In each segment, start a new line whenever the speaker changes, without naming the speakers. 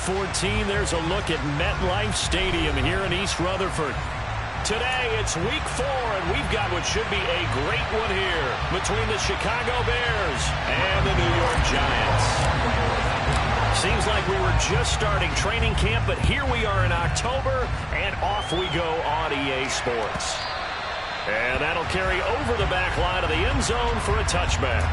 14, there's a look at MetLife Stadium here in East Rutherford. Today, it's week 4, and we've got what should be a great one here between the Chicago Bears and the New York Giants. Seems like we were just starting training camp, but here we are in October, and off we go on EA Sports. And that'll carry over the back line of the end zone for a touchback.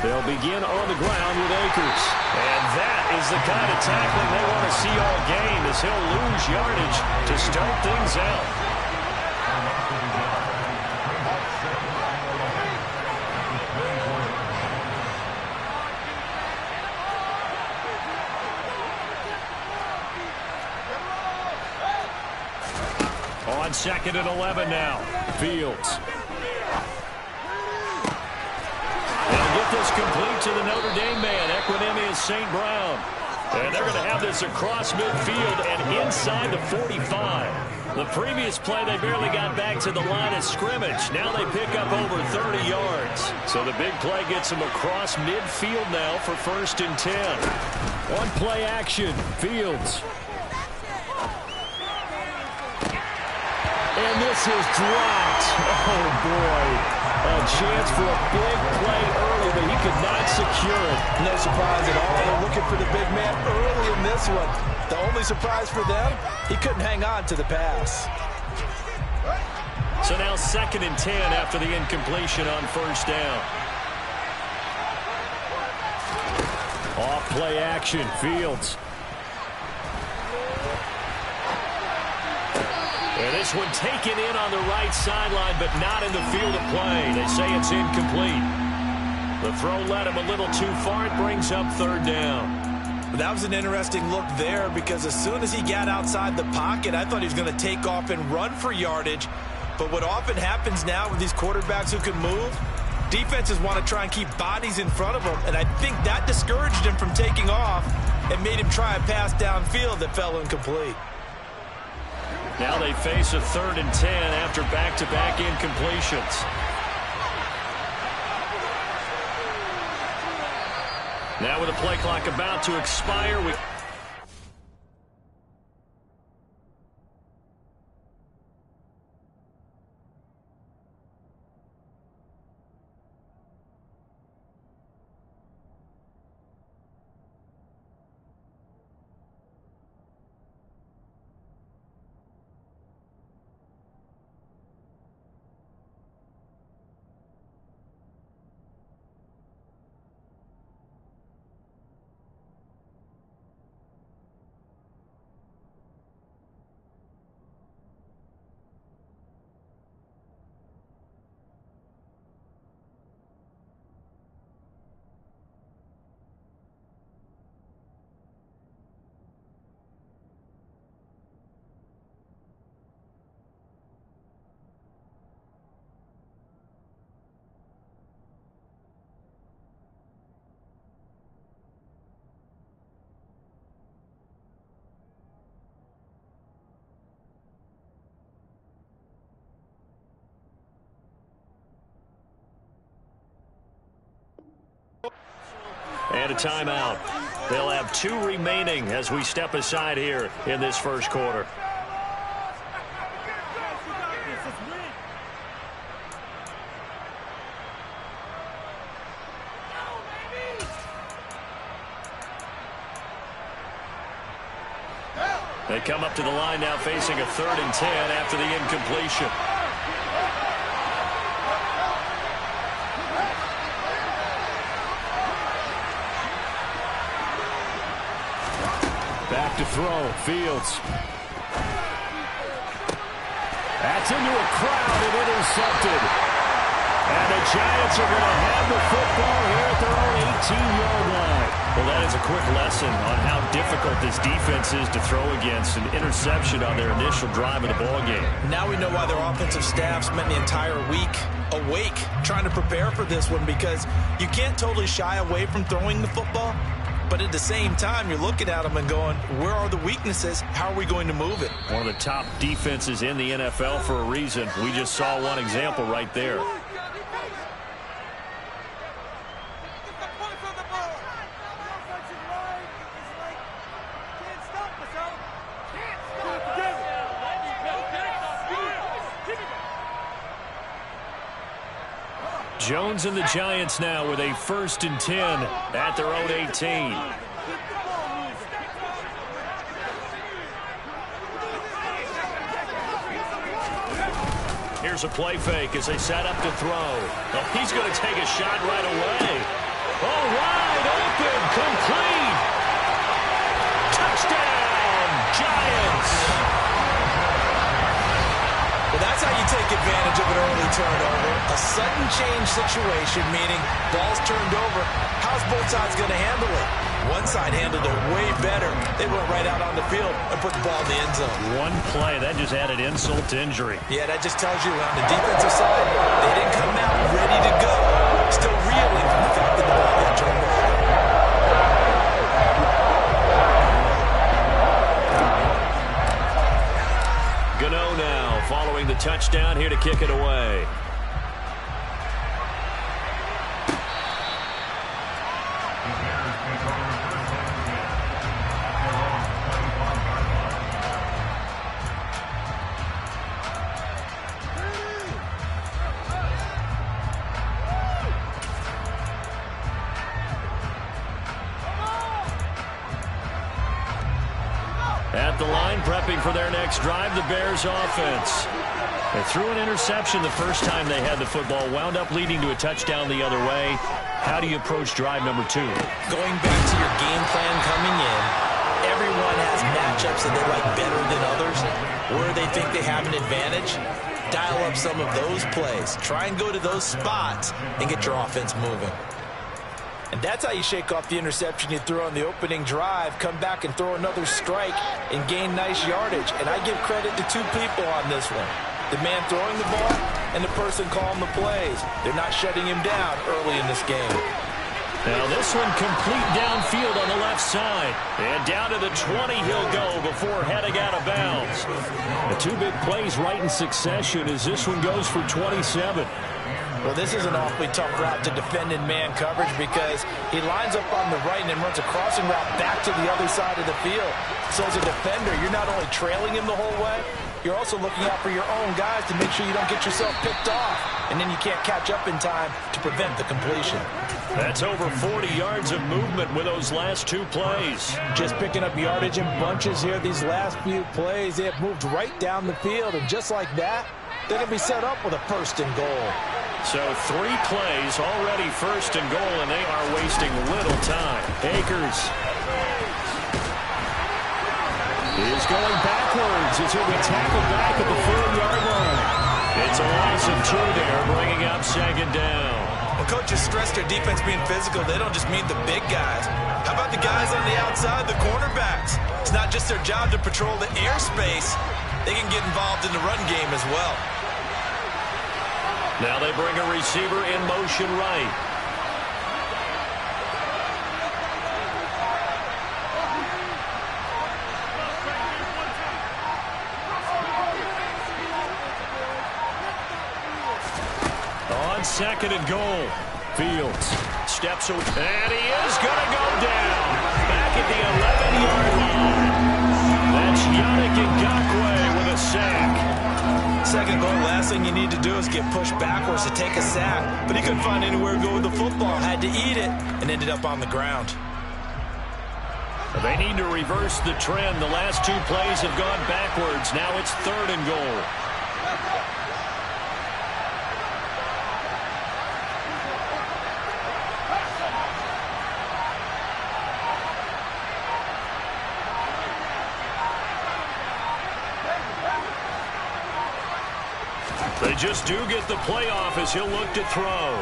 They'll begin on the ground with Akers. And that is the kind of tackling they want to see all game, as he'll lose yardage to start things out. On 2nd and 11 now. Fields. This complete to the Notre Dame man, Equanimeous St. Brown. And they're going to have this across midfield and inside the 45. The previous play, they barely got back to the line of scrimmage. Now they pick up over 30 yards. So the big play gets them across midfield now for 1st and 10. On play action, Fields. And this is dropped. Oh, boy. A chance for a big play early, but he could not secure it.
No surprise at all. They're looking for the big man early in this one. The only surprise for them, he couldn't hang on to the pass.
So now 2nd and 10 after the incompletion on 1st down. Off play action, Fields. And this one taken in on the right sideline, but not in the field of play. They say it's incomplete. The throw led him a little too far. It brings up 3rd down.
That was an interesting look there, because as soon as he got outside the pocket, I thought he was going to take off and run for yardage. But what often happens now with these quarterbacks who can move, defenses want to try and keep bodies in front of them, and I think that discouraged him from taking off and made him try a pass downfield that fell incomplete.
Now they face a 3rd and 10 after back-to-back incompletions. Now with the play clock about to expire, and a timeout. They'll have 2 remaining as we step aside here in this first quarter. They come up to the line now facing a 3rd and 10 after the incompletion. Back to throw. Fields. That's into a crowd and intercepted. And the Giants are going to have the football here at their own 18-yard line. Well, that is a quick lesson on how difficult this defense is to throw against. An interception on their initial drive of the ballgame.
Now we know why their offensive staff spent the entire week awake trying to prepare for this one, because you can't totally shy away from throwing the football. But at the same time, you're looking at them and going, where are the weaknesses? How are we going to move it?
One of the top defenses in the NFL for a reason. We just saw one example right there. Jones and the Giants now with a 1st and 10 at their own 18. Here's a play fake as they set up to throw. Oh, he's going to take a shot right away. Oh, wide open, complete. Touchdown, Giants.
Well, that's how you take advantage of an early turnover. A sudden change situation, meaning ball's turned over. How's both sides going to handle it? One side handled it way better. They went right out on the field and put the ball in the end zone.
One play, that just added insult to injury.
Yeah, that just tells you on the defensive side, they didn't come out ready to go. Still reeling from the fact that the ball got turned over.
Gano now following the touchdown, here to kick it away. At the line, prepping for their next drive, the Bears offense. They threw an interception the first time they had the football, wound up leading to a touchdown the other way. How do you approach drive number 2?
Going back to your game plan coming in, everyone has matchups that they like better than others. Where they think they have an advantage, dial up some of those plays. Try and go to those spots and get your offense moving. And that's how you shake off the interception you threw on the opening drive, come back and throw another strike and gain nice yardage. And I give credit to two people on this one. The man throwing the ball and the person calling the plays. They're not shutting him down early in this game.
Now this one complete downfield on the left side. And down to the 20 he'll go before heading out of bounds. The two big plays right in succession as this one goes for 27.
Well, this is an awfully tough route to defend in man coverage because he lines up on the right and then runs a crossing route back to the other side of the field. So as a defender, you're not only trailing him the whole way, you're also looking out for your own guys to make sure you don't get yourself picked off. And then you can't catch up in time to prevent the completion.
That's over 40 yards of movement with those last two plays.
Just picking up yardage in bunches here. These last few plays, they have moved right down the field. And just like that, they're going to be set up with a 1st and goal.
So 3 plays already 1st and goal, and they are wasting little time. Akers is going backwards as he'll be tackled back at the 4-yard line. It's a loss of 2 there, bringing up 2nd down.
Well, coaches stress their defense being physical. They don't just mean the big guys. How about the guys on the outside, the cornerbacks? It's not just their job to patrol the airspace. They can get involved in the run game as well.
Now they bring a receiver in motion right. On 2nd and goal, Fields steps away, and he is going to go down. Back at the 11-yard line. That's Yannick Ngakoue with a sack.
2nd goal, last thing you need to do is get pushed backwards to take a sack. But he couldn't find anywhere to go with the football. Had to eat it and ended up on the ground.
They need to reverse the trend. The last 2 plays have gone backwards. Now it's 3rd and goal. They just do get the playoff as he'll look to throw.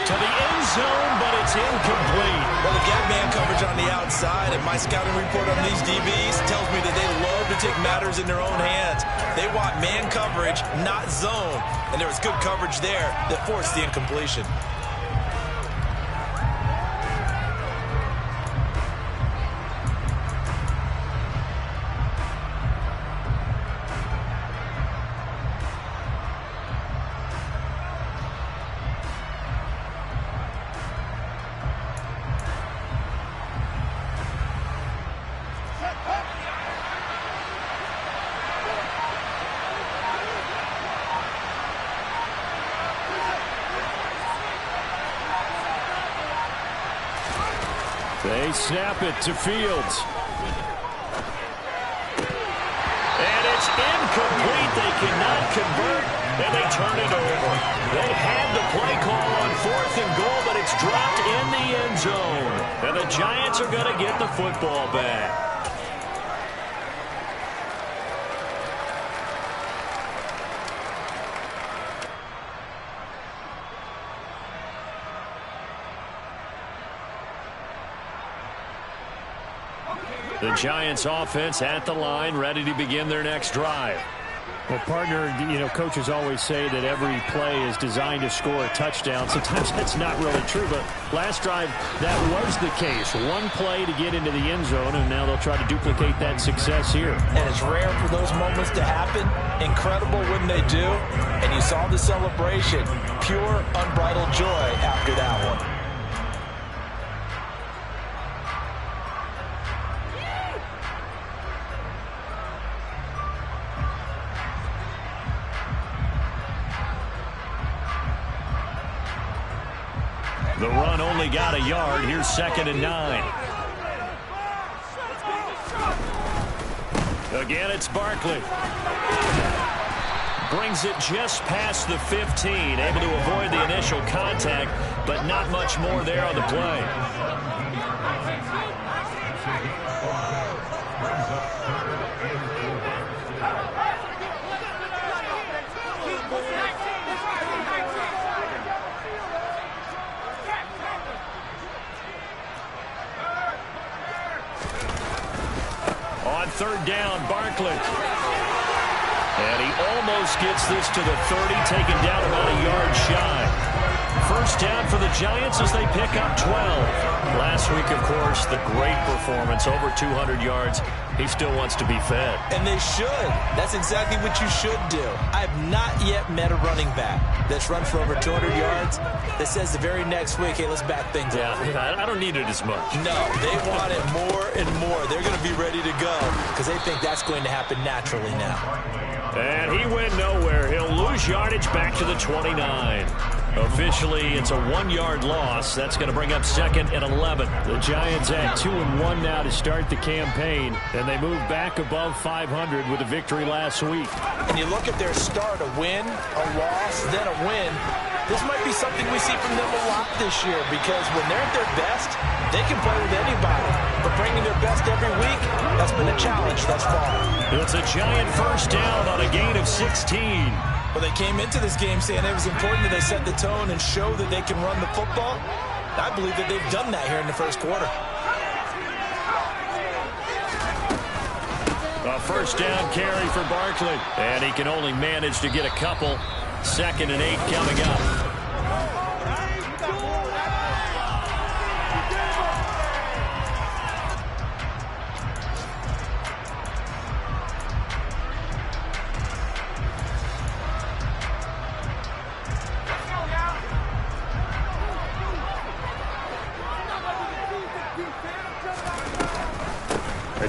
To the end zone, but it's incomplete.
Well, they get man coverage on the outside, and my scouting report on these DBs tells me that they love to take matters in their own hands. They want man coverage, not zone. And there was good coverage there that forced the incompletion.
They snap it to Fields. And it's incomplete. They cannot convert, and they turn it over. They had the play call on 4th and goal, but it's dropped in the end zone. And the Giants are going to get the football back. The Giants offense at the line, ready to begin their next drive.
Well, partner, coaches always say that every play is designed to score a touchdown. Sometimes that's not really true, but last drive, that was the case. One play to get into the end zone, and now they'll try to duplicate that success here.
And it's rare for those moments to happen. Incredible when they do. And you saw the celebration. Pure, unbridled joy after that one.
The run only got a yard. Here's 2nd and 9. Again, it's Barkley. Brings it just past the 15. Able to avoid the initial contact, but not much more there on the play. On 3rd down, Barkley. And he almost gets this to the 30, taken down about a yard shy. 1st down for the Giants as they pick up 12. Last week, of course, the great performance, over 200 yards. He still wants to be fed.
And they should. That's exactly what you should do. I have not yet met a running back that's run for over 200 yards that says the very next week, hey, let's back things up.
Yeah, I don't need it as much.
No, they want it more and more. They're going to be ready to go because they think that's going to happen naturally now.
And he went nowhere. He'll lose yardage back to the 29. Officially, it's a 1-yard loss. That's going to bring up 2nd and 11.
The Giants at 2-1 now to start the campaign, and they move back above 500 with a victory last week.
And you look at their start, a win, a loss, then a win. This might be something we see from them a lot this year because when they're at their best, they can play with anybody. But bringing their best every week, that's been a challenge thus far.
It's a Giant 1st down on a gain of 16.
Well, they came into this game saying it was important that they set the tone and show that they can run the football. I believe that they've done that here in the 1st quarter.
A 1st down carry for Barkley. And he can only manage to get a couple. 2nd and 8 coming up.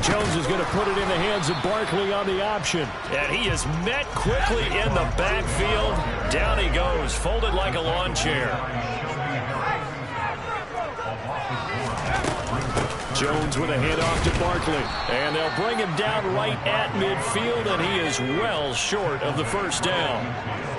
Jones is going to put it in the hands of Barkley on the option.
And he is met quickly in the backfield. Down he goes, folded like a lawn chair.
Jones with a handoff to Barkley.
And they'll bring him down right at midfield, and he is well short of the 1st down.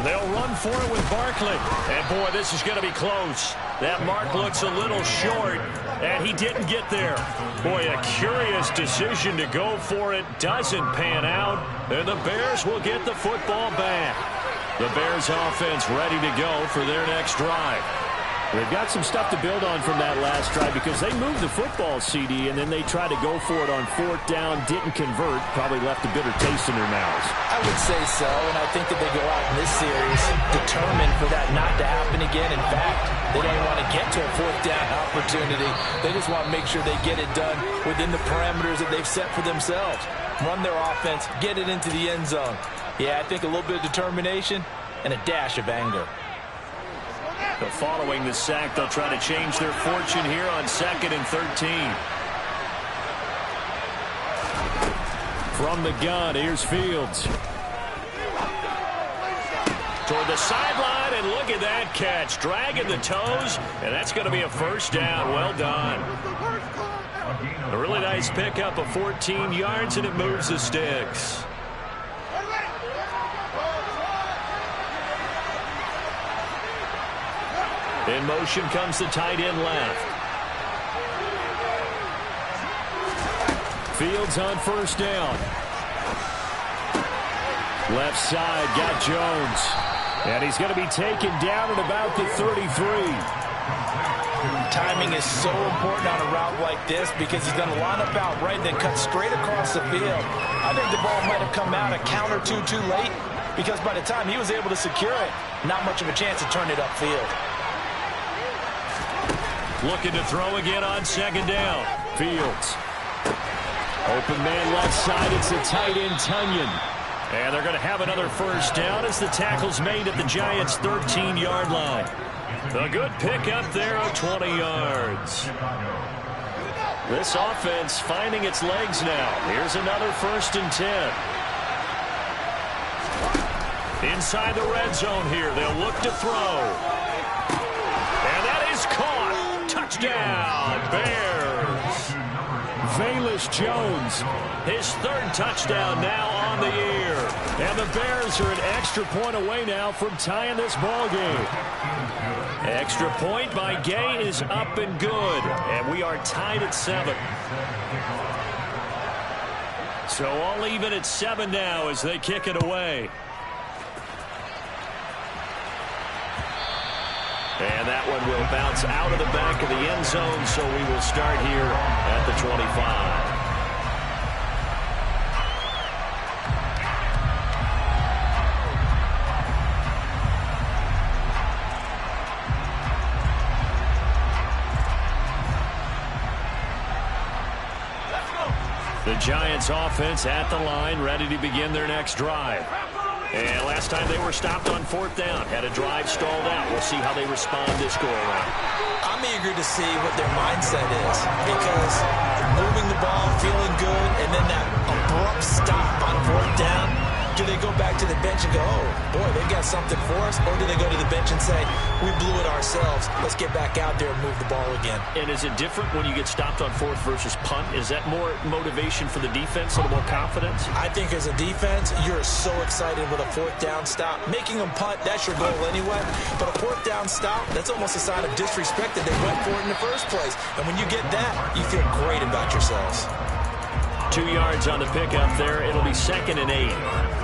They'll run for it with Barkley. And, boy, this is going to be close. That mark looks a little short, and he didn't get there. Boy, a curious decision to go for it. Doesn't pan out, and the Bears will get the football back. The Bears offense ready to go for their next drive.
They've got some stuff to build on from that last drive because they moved the football, CD, and then they tried to go for it on 4th down, didn't convert, probably left a bitter taste in their mouths.
I would say so, and I think that they go out in this series determined for that not to happen again. In fact, they don't want to get to a 4th down opportunity. They just want to make sure they get it done within the parameters that they've set for themselves. Run their offense, get it into the end zone. Yeah, I think a little bit of determination and a dash of anger.
But following the sack, they'll try to change their fortune here on 2nd and 13. From the gun, here's Fields. Toward the sideline, and look at that catch. Dragging the toes, and that's going to be a 1st down. Well done. A really nice pickup of 14 yards, and it moves the sticks. In motion comes the tight end left. Fields on 1st down. Left side, got Jones. And he's going to be taken down at about the 33.
Timing is so important on a route like this because he's going to line up out right, then cut straight across the field. I think the ball might have come out a count or two too late because by the time he was able to secure it, not much of a chance to turn it upfield.
Looking to throw again on 2nd down. Fields. Open man left side. It's the tight end, Tunyon. And they're going to have another 1st down as the tackle's made at the Giants' 13-yard line. A good pickup there of 20 yards. This offense finding its legs now. Here's another 1st and 10. Inside the red zone here. They'll look to throw. And that is caught. Touchdown, Bears. Velus Jones, his 3rd touchdown now on the year. And the Bears are an extra point away now from tying this ball game. Extra point by Gay is up and good. And we are tied at 7. So all even at 7 now as they kick it away. And that one will bounce out of the back of the end zone, so we will start here at the 25. The Giants offense at the line, ready to begin their next drive. And last time they were stopped on 4th down, had a drive stalled out. We'll see how they respond this go-around.
I'm eager to see what their mindset is because moving the ball, feeling good, and then that abrupt stop on 4th down. Do they go back to the bench and go, oh, boy, they got something for us? Or do they go to the bench and say, we blew it ourselves. Let's get back out there and move the ball again.
And is it different when you get stopped on 4th versus punt? Is that more motivation for the defense, a little more confidence?
I think as a defense, you're so excited with a 4th down stop. Making them punt, that's your goal anyway. But a 4th down stop, that's almost a sign of disrespect that they went for it in the first place. And when you get that, you feel great about yourselves.
2 yards on the pickup there. It'll be 2nd and 8.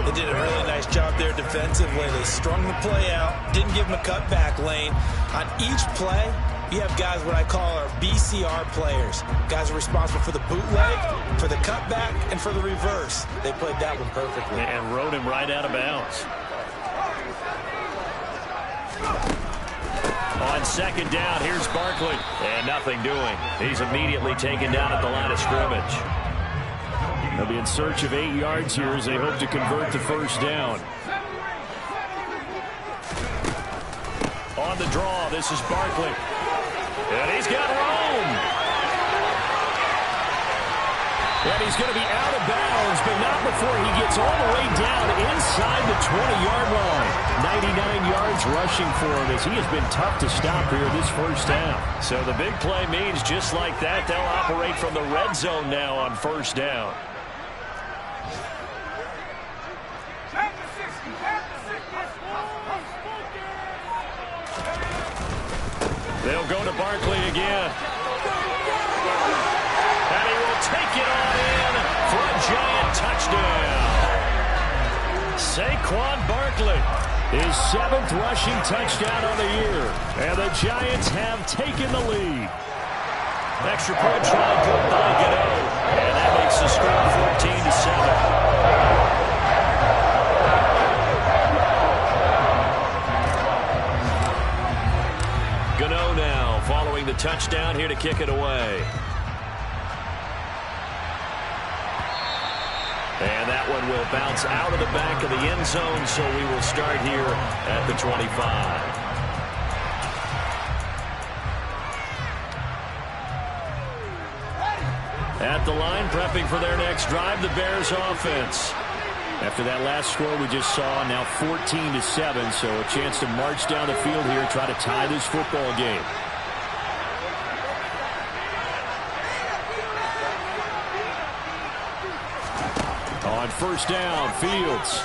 They did a really nice job there defensively. They strung the play out, didn't give them a cutback lane. On each play, you have guys what I call our BCR players. Guys are responsible for the bootleg, for the cutback, and for the reverse. They played that one perfectly.
And rode him right out of bounds. On 2nd down, here's Barkley. And nothing doing. He's immediately taken down at the line of scrimmage. They'll be in search of 8 yards here as they hope to convert the 1st down. On the draw, this is Barkley. And he's got room. And he's going to be out of bounds, but not before he gets all the way down inside the 20-yard line. 99 yards rushing for him as he has been tough to stop here this 1st down. So the big play means just like that, they'll operate from the red zone now on 1st down. They'll go to Barkley again. And he will take it on in for a Giant touchdown. Saquon Barkley, his 7th rushing touchdown on the year. And the Giants have taken the lead. Extra point try good by Gano. And that makes the score 14-7. Gano now following the touchdown here to kick it away. And that one will bounce out of the back of the end zone, so we will start here at the 25. At the line, prepping for their next drive, the Bears offense. After that last score we just saw, now 14-7, so a chance to march down the field here and try to tie this football game. On first down, Fields.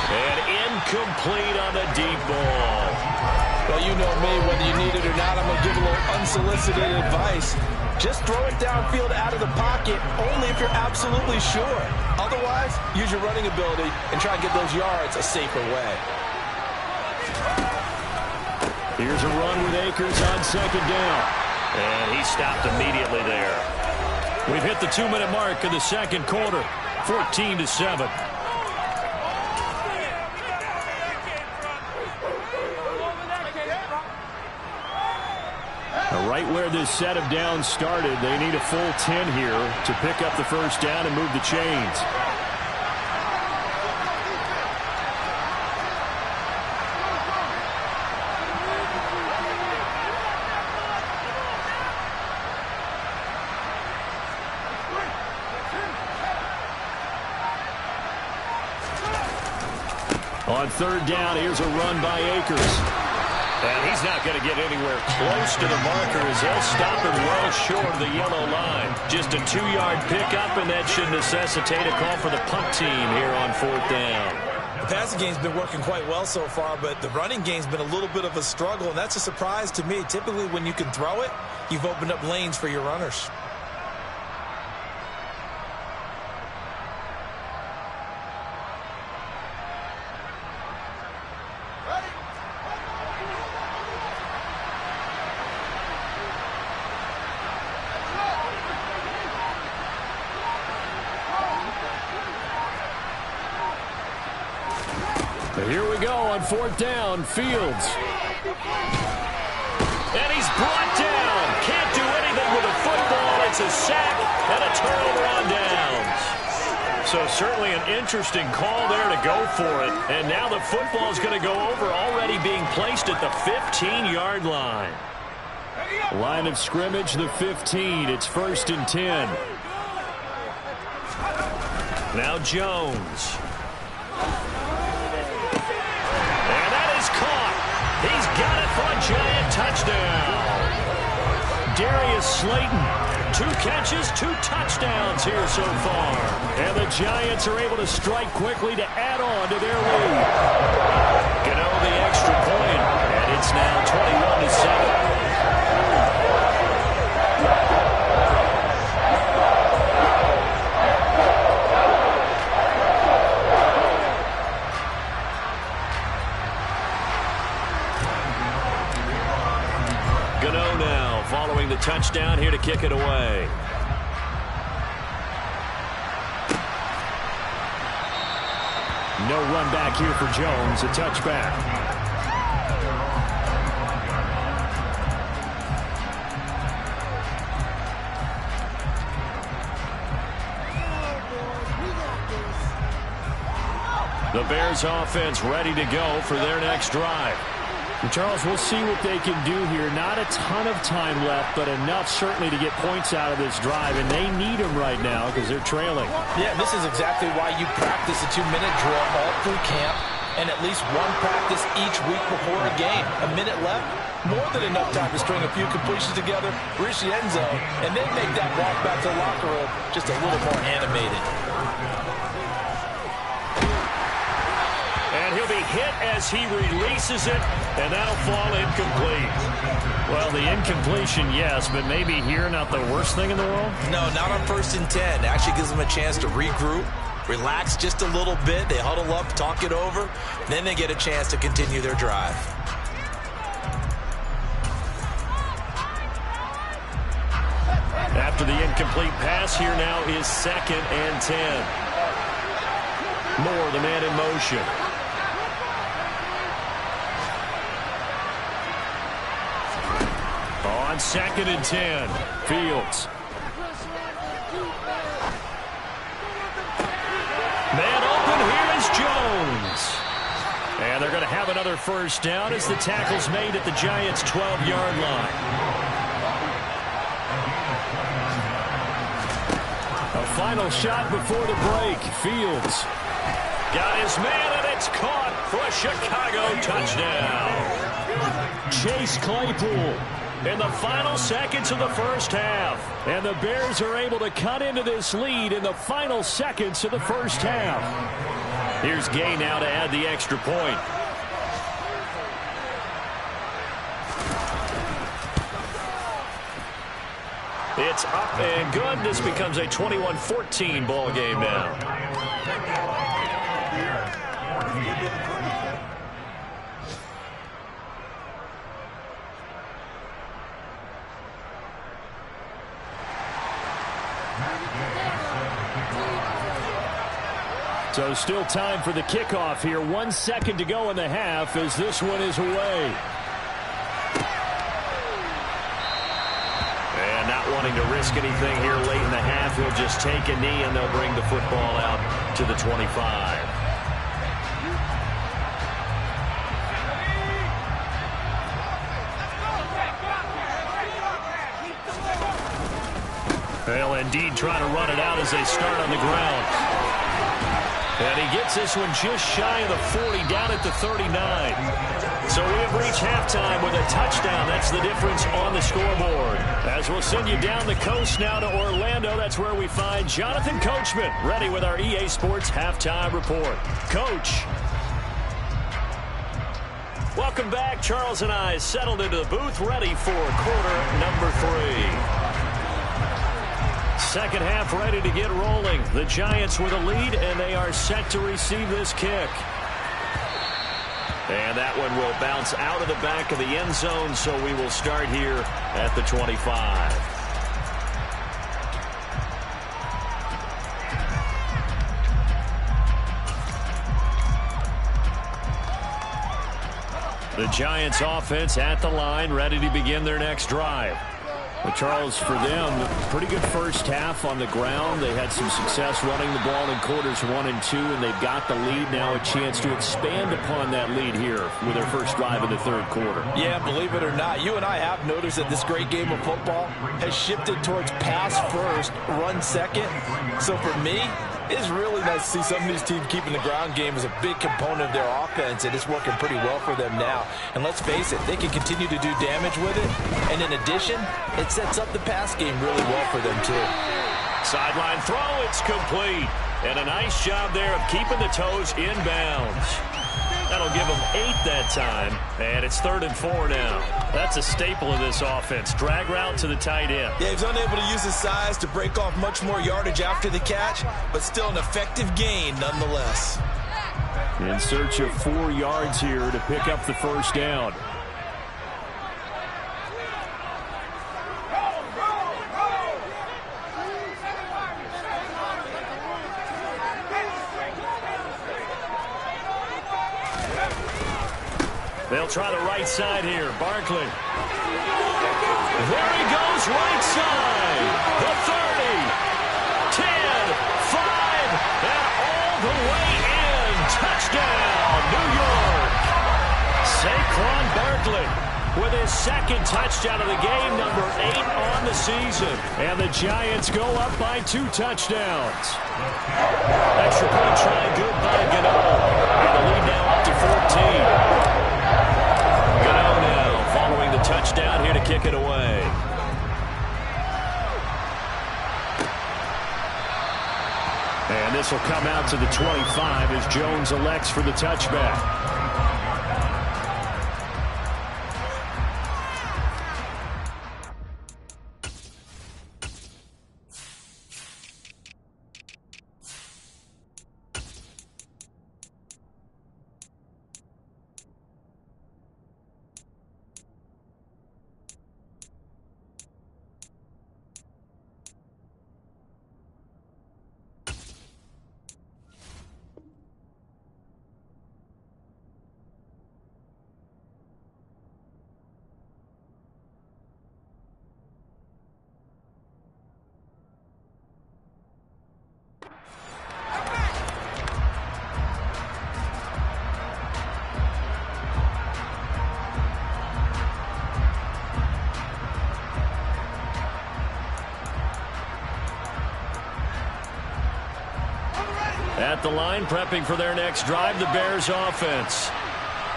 And incomplete on the deep ball.
Well, you know me, whether you need it or not, I'm going to give a little unsolicited advice. Just throw it downfield out of the pocket, only if you're absolutely sure. Otherwise, use your running ability and try and get those yards a safer way.
Here's a run with Akers on second down.
And he stopped immediately there. We've hit the 2-minute mark of the second quarter, 14-7.
Right where this set of downs started, they need a full 10 here to pick up the first down and move the chains. On third down, here's a run by Akers.
And he's not going to get anywhere close to the markers. They'll stop him well short of the yellow line. Just a 2-yard pickup, and that should necessitate a call for the punt team here on fourth down.
The passing game's been working quite well so far, but the running game's been a little bit of a struggle, and that's a surprise to me. Typically, when you can throw it, you've opened up lanes for your runners.
Here we go on fourth down, Fields.
And he's brought down. Can't do anything with a football. It's a sack and a turnover on downs. So certainly an interesting call there to go for it. And now the football is going to go over, already being placed at the 15-yard line.
Line of scrimmage, the 15. It's 1st and 10.
Now Jones. He's got it for a Giant touchdown. Darius Slayton, 2 catches, 2 touchdowns here so far.
And the Giants are able to strike quickly to add on to their lead.
Gano the extra point, and it's now 21-7. Gano now following the touchdown here to kick it away.
No run back here for Jones, a touchback.
The Bears offense ready to go for their next drive.
And Charles, we'll see what they can do here. Not a ton of time left, but enough certainly to get points out of this drive, and they need them right now because they're trailing.
Yeah, this is exactly why you practice a 2-minute drill all through camp and at least one practice each week before a game. A minute left, more than enough time to string a few completions together, reach the end zone, and then make that walk back to the locker room just a little more animated.
And he'll be hit as he releases it, and that'll fall incomplete.
Well, the incompletion, yes, but maybe here not the worst thing in the world?
No, not on 1st and 10. Actually gives them a chance to regroup, relax just a little bit. They huddle up, talk it over. Then they get a chance to continue their drive.
After the incomplete pass, here now is 2nd and 10. Moore, the man in motion. On 2nd and 10, Fields. Man open, here is Jones. And they're going to have another first down as the tackle's made at the Giants' 12-yard line. A final shot before the break. Fields got his man, and it's caught for a Chicago touchdown. Chase Claypool in the final seconds of the first half. And the Bears are able to cut into this lead in the final seconds of the first half. Here's Gay now to add the extra point. It's up and good. This becomes a 21-14 ball game now. So still time for the kickoff here. 1 second to go in the half as this one is away. And not wanting to risk anything here late in the half, he'll just take a knee and they'll bring the football out to the 25. They'll indeed try to run it out as they start on the ground. And he gets this one just shy of the 40, down at the 39. So we have reached halftime with a touchdown. That's the difference on the scoreboard. As we'll send you down the coast now to Orlando, that's where we find Jonathan Coachman, ready with our EA Sports Halftime Report. Coach. Welcome back. Charles and I settled into the booth, ready for quarter number 3. Second half ready to get rolling. The Giants with a lead, and they are set to receive this kick. And that one will bounce out of the back of the end zone, so we will start here at the 25. The Giants offense at the line, ready to begin their next drive. But Charles, for them, pretty good first half on the ground. They had some success running the ball in quarters 1 and 2, and they've got the lead now, a chance to expand upon that lead here with their first drive in the third quarter.
Yeah, believe it or not, you and I have noticed that this great game of football has shifted towards pass first, run second. So for me, it's really nice to see some of these teams keeping the ground game as a big component of their offense, and it's working pretty well for them now. And let's face it, they can continue to do damage with it. And in addition, it sets up the pass game really well for them, too.
Sideline throw, it's complete. And a nice job there of keeping the toes in bounds. That'll give them 8 that time, and it's 3rd and 4 now. That's a staple of this offense. Drag route to the tight end.
Yeah, he's unable to use his size to break off much more yardage after the catch, but still an effective gain nonetheless.
In search of 4 yards here to pick up the first down.
They'll try the right side here. Barkley. There he goes, right side. The 30, 10, 5, and all the way in. Touchdown, New York. Saquon Barkley with his 2nd touchdown of the game, number 8 on the season. And the Giants go up by 2 touchdowns. Extra point try good by Gano. And the lead now up to 14. Gano now following the touchdown here to kick it away.
And this will come out to the 25 as Jones elects for the touchback. At the line, prepping for their next drive, the Bears offense.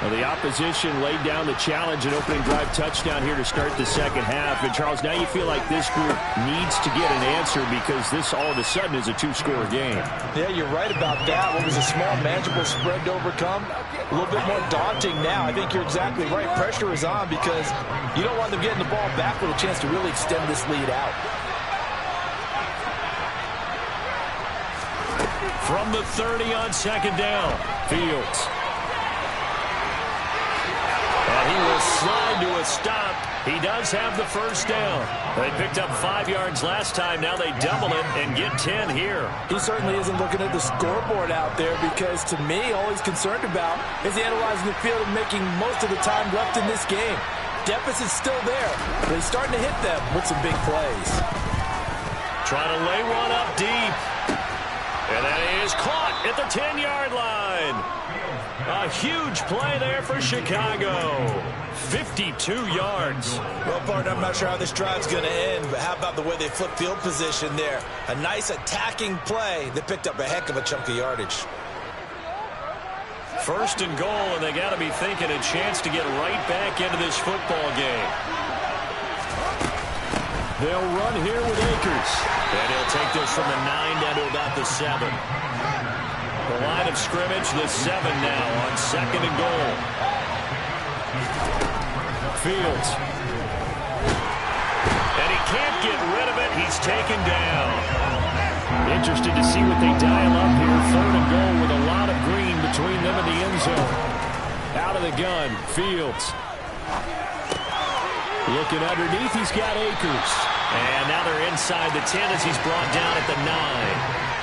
Well, the opposition laid down the challenge and opening drive touchdown here to start the second half. And, Charles, now you feel like this group needs to get an answer because this all of a sudden is a two-score game.
Yeah, you're right about that. What was a small, manageable spread to overcome, a little bit more daunting now. I think you're exactly right. Pressure is on because you don't want them getting the ball back with a chance to really extend this lead out.
From the 30 on second down, Fields. And he will slide to a stop. He does have the first down. They picked up 5 yards last time. Now they double it and get 10 here.
He certainly isn't looking at the scoreboard out there because, to me, all he's concerned about is analyzing the field and making most of the time left in this game. Deficit's still there, but he's starting to hit them with some big plays.
Trying to lay one up deep. And that is caught at the 10-yard line. A huge play there for Chicago. 52 yards.
Well, partner, I'm not sure how this drive's going to end, but how about the way they flip field position there? A nice attacking play that picked up a heck of a chunk of yardage.
First and goal, and they got to be thinking a chance to get right back into this football game. They'll run here with Akers. And he'll take this from the 9 down to about the 7. The line of scrimmage, the 7 now on second and goal. Fields. And he can't get rid of it. He's taken down. Interested to see what they dial up here. Third and goal with a lot of green between them and the end zone. Out of the gun, Fields. Looking underneath, he's got Akers. And now they're inside the 10 as he's brought down at the 9.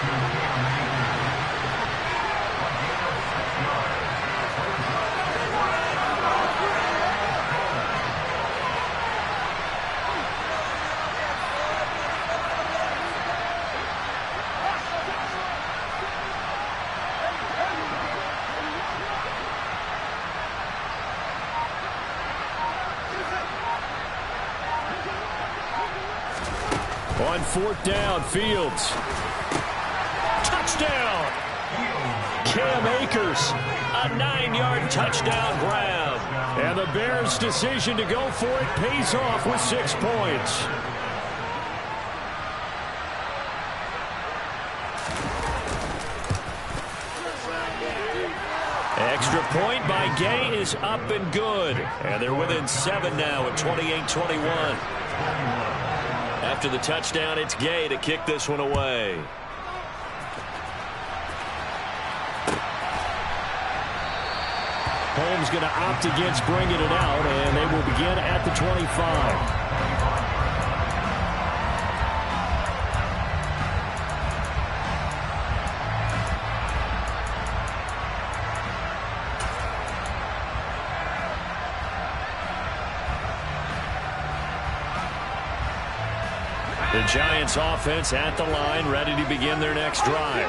On fourth down, Fields. Touchdown! Cam Akers, a 9-yard touchdown grab. And the Bears' decision to go for it pays off with 6 points. Extra point by Gay is up and good. And they're within 7 now at 28-21. After the touchdown, it's Gay to kick this one away. Holmes going to opt against bringing it out, and they will begin at the 25. The Giants offense at the line, ready to begin their next drive.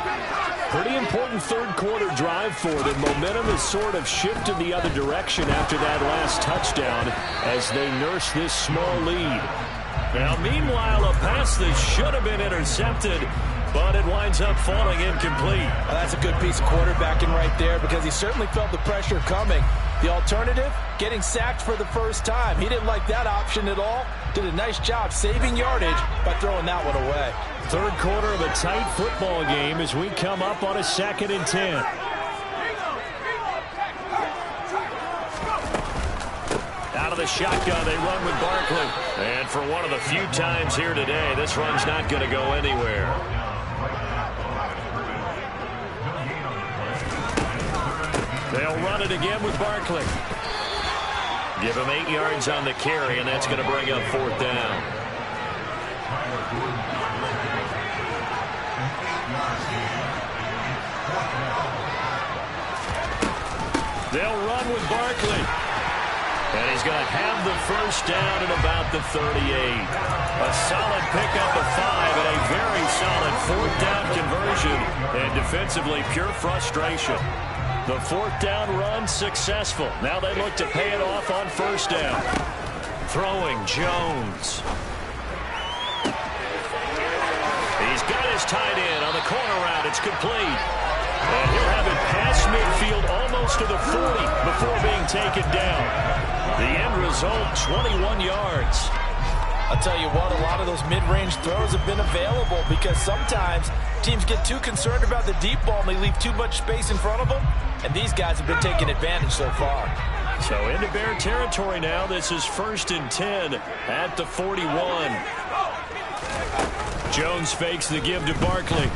Pretty important third quarter drive for them. Momentum has sort of shifted the other direction after that last touchdown as they nurse this small lead. Now, meanwhile, a pass that should have been intercepted, but it winds up falling incomplete.
Well, that's a good piece of quarterbacking right there because he certainly felt the pressure coming. The alternative, getting sacked for the first time. He didn't like that option at all. did a nice job saving yardage by throwing that one away.
Third quarter of a tight football game as we come up on a 2nd and 10. Out of the shotgun, they run with Barkley. And for one of the few times here today, this run's not going to go anywhere. They'll run it again with Barkley. Give him 8 yards on the carry, and that's going to bring up 4th down. They'll run with Barkley. And he's going to have the first down at about the 38. A solid pickup of 5 and a very solid 4th down conversion. And defensively, pure frustration. The 4th down run successful. Now they look to pay it off on 1st down. Throwing Jones. He's got his tight end on the corner route. It's complete. And he'll have it past midfield almost to the 40 before being taken down. The end result, 21 yards.
I'll tell you what, a lot of those mid-range throws have been available because sometimes teams get too concerned about the deep ball and they leave too much space in front of them. And these guys have been taking advantage so far.
So into Bear territory now. This is 1st and 10 at the 41. Jones fakes the give to Barkley.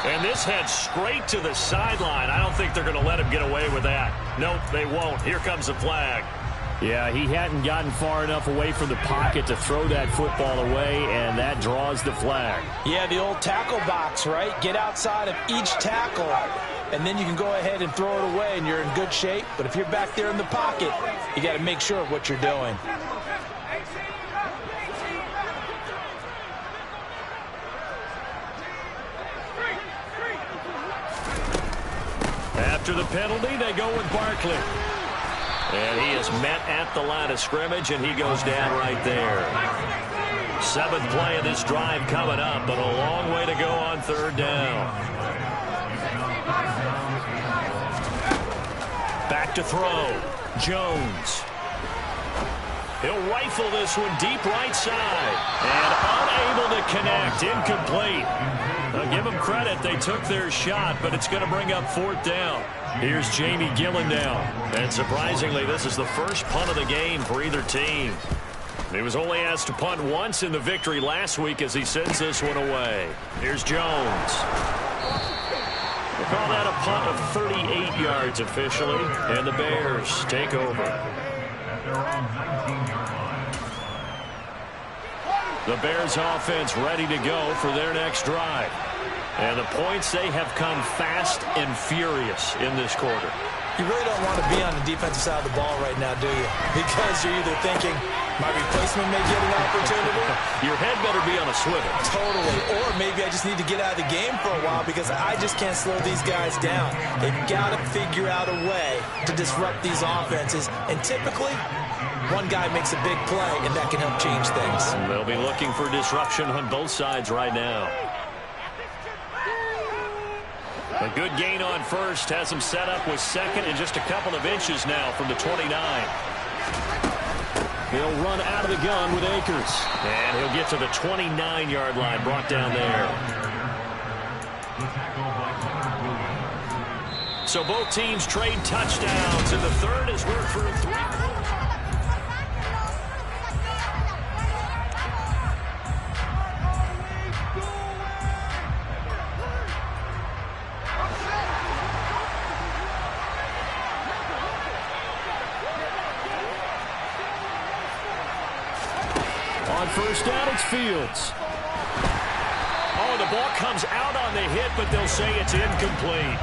And this heads straight to the sideline. I don't think they're going to let him get away with that. Nope, they won't. Here comes the flag. Yeah, he hadn't gotten far enough away from the pocket to throw that football away, and that draws the flag.
Yeah, the old tackle box, right? Get outside of each tackle, and then you can go ahead and throw it away, and you're in good shape. But if you're back there in the pocket, you got to make sure of what you're doing.
After the penalty, they go with Barkley. And he is met at the line of scrimmage, and he goes down right there. 7th play of this drive coming up, but a long way to go on 3rd down. Back to throw. Jones. He'll rifle this one deep right side. And unable to connect. Incomplete. Now give them credit. They took their shot, but it's going to bring up 4th down. Here's Jamie Gillen now. And surprisingly, this is the first punt of the game for either team. He was only asked to punt once in the victory last week as he sends this one away. Here's Jones. We'll call that a punt of 38 yards officially. And the Bears take over. The Bears offense ready to go for their next drive. And the points, they have come fast and furious in this quarter.
You really don't want to be on the defensive side of the ball right now, do you? Because you're either thinking, my replacement may get an opportunity.
Your head better be on a swivel.
Totally. Or maybe I just need to get out of the game for a while because I just can't slow these guys down. They've got to figure out a way to disrupt these offenses. And typically, one guy makes a big play, and that can help change things.
And they'll be looking for disruption on both sides right now. A good gain on 1st has him set up with 2nd and just a couple of inches now from the 29. They'll run out of the gun with Akers. And he'll get to the 29-yard line, brought down there. So both teams trade touchdowns in the 3rd as we're through 3 quarters. On 1st down, it's Fields. Oh, the ball comes out on the hit, but they'll say it's incomplete.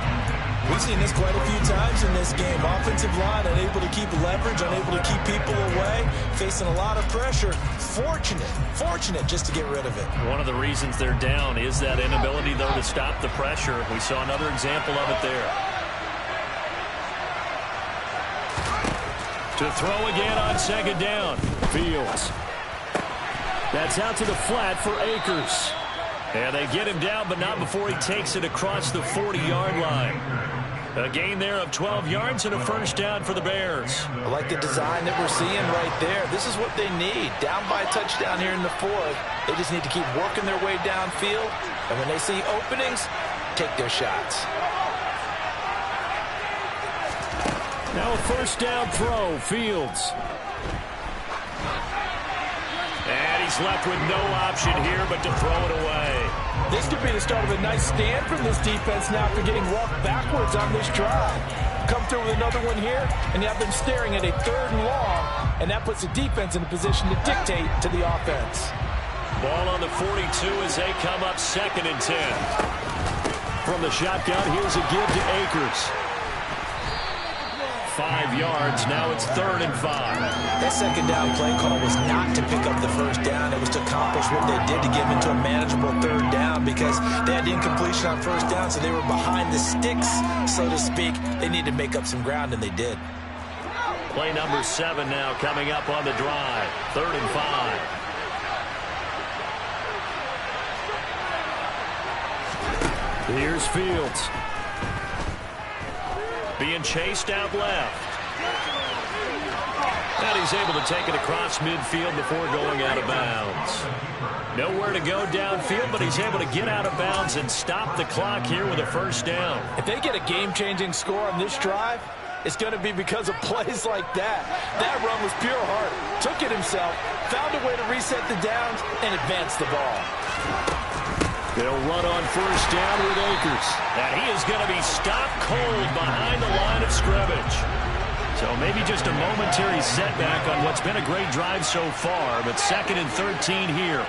We've seen this quite a few times in this game. Offensive line unable to keep leverage, unable to keep people away, facing a lot of pressure. Fortunate just to get rid of it.
One of the reasons they're down is that inability, though, to stop the pressure. We saw another example of it there. To throw again on 2nd down. Fields. That's out to the flat for Akers. And they get him down, but not before he takes it across the 40-yard line.
A gain there of 12 yards and a first down for the Bears.
I like the design that we're seeing right there. This is what they need. Down by a touchdown here in the fourth. They just need to keep working their way downfield. And when they see openings, take their shots.
Now a first down throw, Fields.
And he's left with no option here but to throw it away.
This could be the start of a nice stand from this defense now after getting walked backwards on this drive. Come through with another one here, and you have them staring at a 3rd and long, and that puts the defense in a position to dictate to the offense.
Ball on the 42 as they come up 2nd and 10.
From the shotgun, here's a give to Akers. 5 yards, now it's 3rd and 5.
That second down play call was not to pick up the first down. It was to accomplish what they did to get them into a manageable 3rd down because they had the incompletion on first down, so they were behind the sticks, so to speak. They needed to make up some ground, and they did.
Play number 7 now coming up on the drive. 3rd and 5.
Here's Fields.
Being chased out left. And he's able to take it across midfield before going out of bounds. Nowhere to go downfield, but he's able to get out of bounds and stop the clock here with a first down.
If they get a game-changing score on this drive, it's going to be because of plays like that. That run was pure heart. Took it himself, found a way to reset the downs, and advance the ball.
They'll run on first down with Akers.
And he is going to be stopped cold behind the line of scrimmage. So maybe just a momentary setback on what's been a great drive so far, but 2nd and 13 here.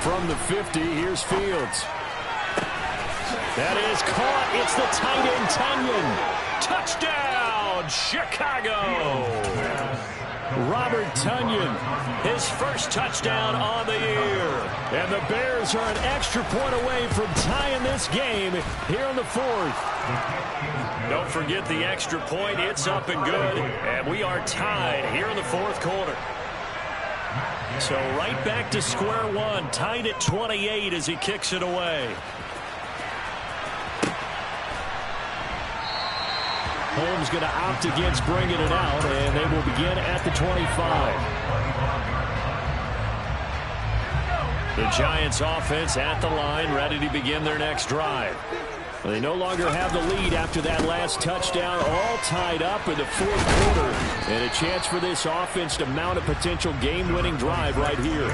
From the 50, here's Fields. That is caught. It's the tight end, Tonyan.
Touchdown, Chicago!
Robert Tonyan.
His first touchdown on the year.
And the Bears are an extra point away from tying this game here in the 4th.
Don't forget the extra point. It's up and good. And we are tied here in the 4th quarter. So right back to square one. Tied at 28 as he kicks it away.
Holmes going to opt against bringing it out, and they will begin at the 25.
The Giants offense at the line, ready to begin their next drive.
They no longer have the lead after that last touchdown, all tied up in the 4th quarter. And a chance for this offense to mount a potential game-winning drive right here.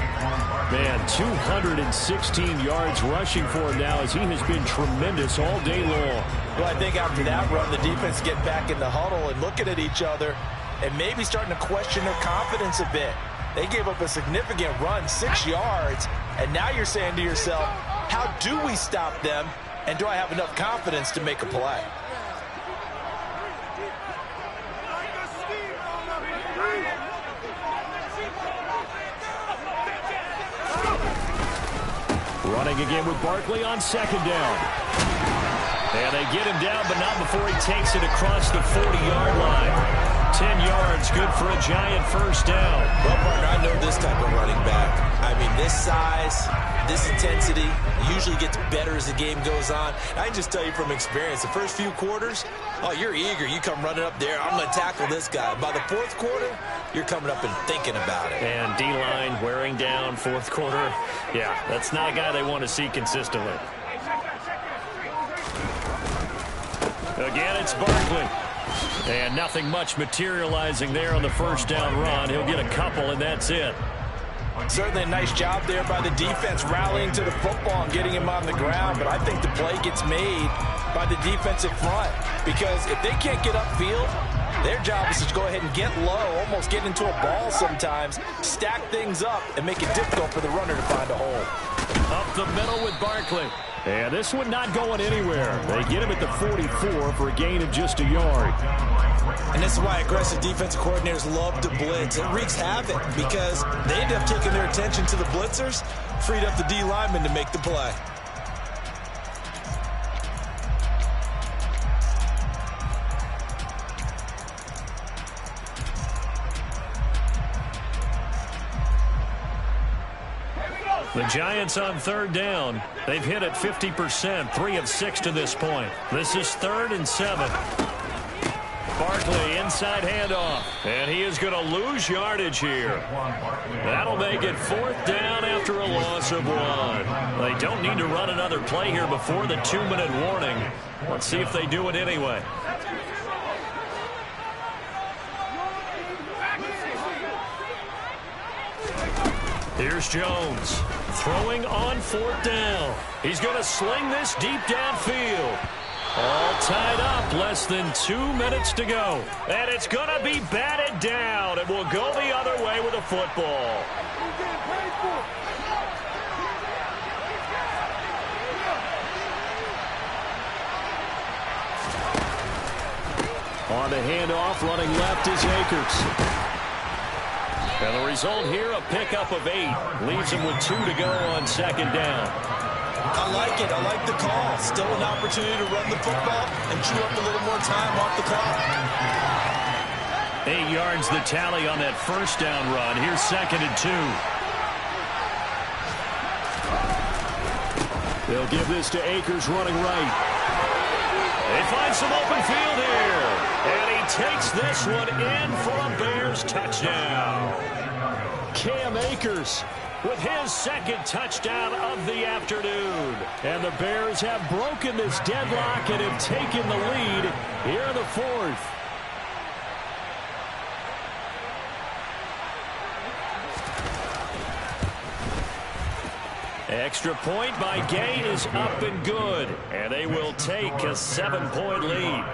Man, 216 yards rushing for him now as he has been tremendous all day long.
Well, I think after that run, the defense get back in the huddle and looking at each other and maybe starting to question their confidence a bit. They gave up a significant run, 6 yards, and now you're saying to yourself, how do we stop them? And do I have enough confidence to make a play?
Running again with Barkley on 2nd down.
And they get him down, but not before he takes it across the 40-yard line. 10 yards, good for a Giant first down.
Well, partner, I know this type of running back. I mean, this size, this intensity usually gets better as the game goes on. I can just tell you from experience, the first few quarters, oh, you're eager. You come running up there, I'm going to tackle this guy. By the 4th quarter, you're coming up and thinking about it.
And D-line wearing down 4th quarter. Yeah, that's not a guy they want to see consistently. Again, it's Barkley. And nothing much materializing there on the first down run. He'll get a couple, and that's it.
Certainly a nice job there by the defense rallying to the football and getting him on the ground, but I think the play gets made by the defensive front because if they can't get upfield, their job is to go ahead and get low, almost get into a ball sometimes, stack things up, and make it difficult for the runner to find a hole.
Up the middle with Barkley.
And this one not going anywhere. They get him at the 44 for a gain of just a yard.
And this is why aggressive defensive coordinators love to blitz. It wreaks havoc because they end up taking their attention to the blitzers, freed up the D lineman to make the play.
The Giants on third down. They've hit it 50%, 3 of 6 to this point. This is 3rd and 7. Barkley inside handoff, and he is going to lose yardage here. That'll make it 4th down after a loss of 1. They don't need to run another play here before the 2-minute warning. Let's see if they do it anyway. Here's Jones throwing on 4th down. He's going to sling this deep downfield. All tied up, less than 2 minutes to go. And it's going to be batted down. It will go the other way with a football. On the handoff, running left is Akers. And the result here, a pickup of 8. Leaves him with 2 to go on 2nd down.
I like it. I like the call. Still an opportunity to run the football and chew up a little more time off the clock.
8 yards the tally on that 1st down run. Here's 2nd and 2. They'll give this to Akers running right. They find some open field here. And he takes this one in for a Bears touchdown. Cam Akers with his 2nd touchdown of the afternoon. And the Bears have broken this deadlock and have taken the lead here in the 4th. Extra point by Gay is up and good. And they will take a 7-point lead.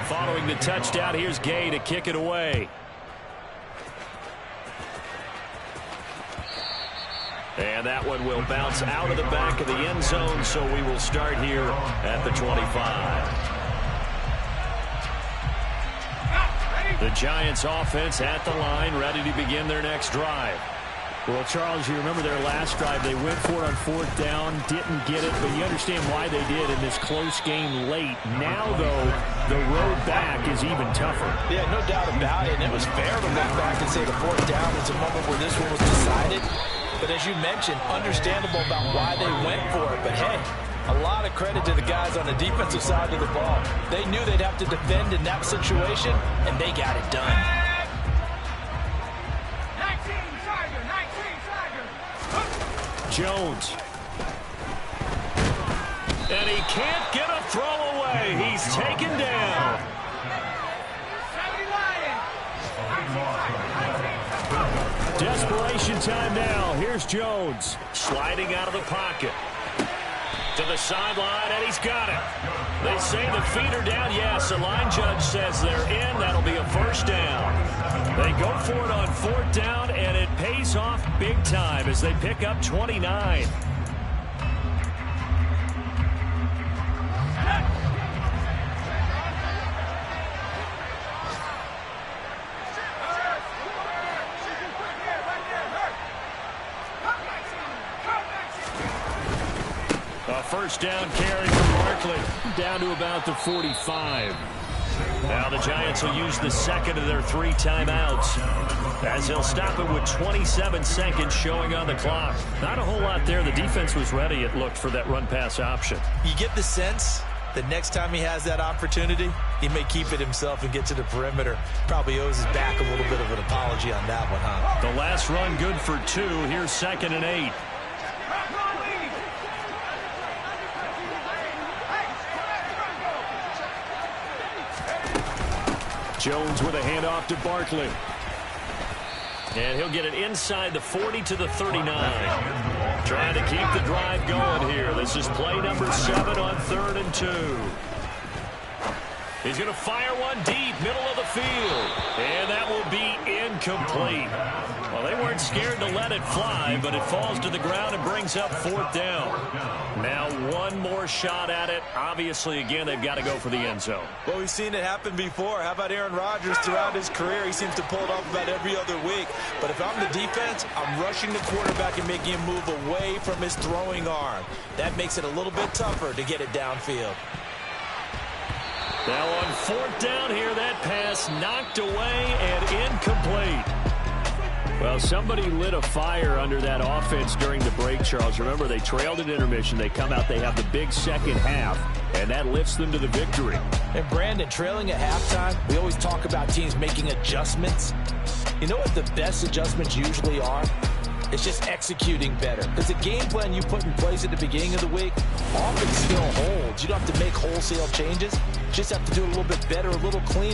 Following the touchdown, here's Gay to kick it away. And that one will bounce out of the back of the end zone, so we will start here at the 25. The Giants offense at the line, ready to begin their next drive. Well, Charles, you remember their last drive. They went for it on 4th down, didn't get it, but you understand why they did in this close game late. Now, though, the road back is even tougher.
Yeah, no doubt about it, and it was fair to look back and say the 4th down was a moment where this one was decided. But as you mentioned, understandable about why they went for it. But, hey, a lot of credit to the guys on the defensive side of the ball. They knew they'd have to defend in that situation, and they got it done.
Jones. And he can't get a throw away. He's taken down. Desperation time now. Here's Jones. Sliding out of the pocket. To the sideline, and he's got it. They say the feet are down. Yes, the line judge says they're in. That'll be a 1st down. They go for it on 4th down, and it pays off big time as they pick up 29. A 1st down carry from Barkley down to about the 45. Now the Giants will use the 2nd of their 3 timeouts as they'll stop it with 27 seconds showing on the clock. Not a whole lot there. The defense was ready, it looked, for that run-pass option.
You get the sense that next time he has that opportunity, he may keep it himself and get to the perimeter. Probably owes his back a little bit of an apology on that one, huh?
The last run good for 2. Here's 2nd and 8. Jones with a handoff to Barkley. And he'll get it inside the 40 to the 39. Trying to keep the drive going here. This is play number 7 on 3rd and 2. He's going to fire one deep, middle of the field. And that will be incomplete. Well, they weren't scared to let it fly, but it falls to the ground and brings up 4th down. Now one more shot at it. Obviously, again, they've got to go for the end zone.
Well, we've seen it happen before. How about Aaron Rodgers throughout his career? He seems to pull it off about every other week. But if I'm the defense, I'm rushing the quarterback and making him move away from his throwing arm. That makes it a little bit tougher to get it downfield.
Now on fourth down here, that pass knocked away and incomplete. Well, somebody lit a fire under that offense during the break, Charles. Remember, they trailed at intermission. They come out, they have the big second half, and that lifts them to the victory.
And Brandon, trailing at halftime, we always talk about teams making adjustments. You know what the best adjustments usually are? It's just executing better. Because the game plan you put in place at the beginning of the week often still holds. You don't have to make wholesale changes. You just have to do it a little bit better, a little cleaner.